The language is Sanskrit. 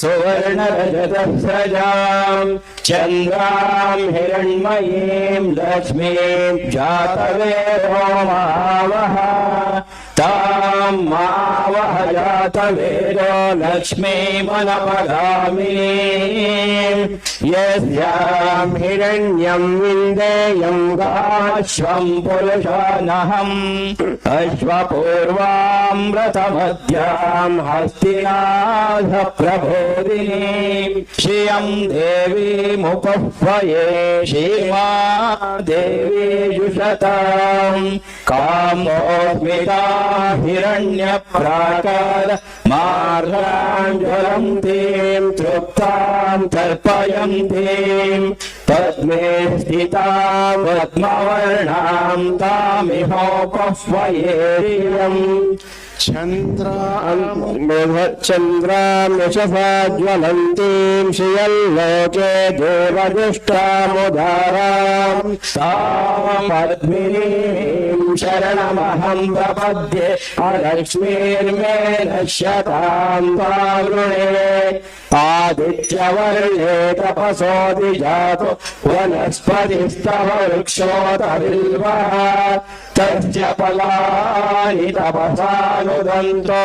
सुवर्णरजतस्रजां चन्द्रां हिरण्मयीं लक्ष्मीं जातवेदो मावः तां मावः जातवेदो लक्ष्मीमनपगामिनीं यस्यां हिरण्यं विन्देयं गाश्वं पुरुषानहम् अश्वपूर्वां व्रतमध्यां हस्तिनाथ प्रबोधिनीं श्रियं देवीमुपह्वये श्रीमा देवी जुषतां कामोऽस्मिता हिरण्यप्राकार मार्गाञ्ज्वलन्तीं तृप्तां तर्पयन्तीं पद्मे स्थितां पद्मवर्णां तामिहोपह्वयेयम् चन्द्रां यशसा ज्वलन्तीं श्रियल्लोके देवजुष्टामुदारां तां पद्मिनीं शरणमहं प्रपद्ये अलक्ष्मीर्मे नश्यतां पावृणे आदित्यवर्णे तपसोऽधिजातो वनस्पतिस्तव वृक्षोत बिल्वः तस्य फलानि तपसानुदन्तो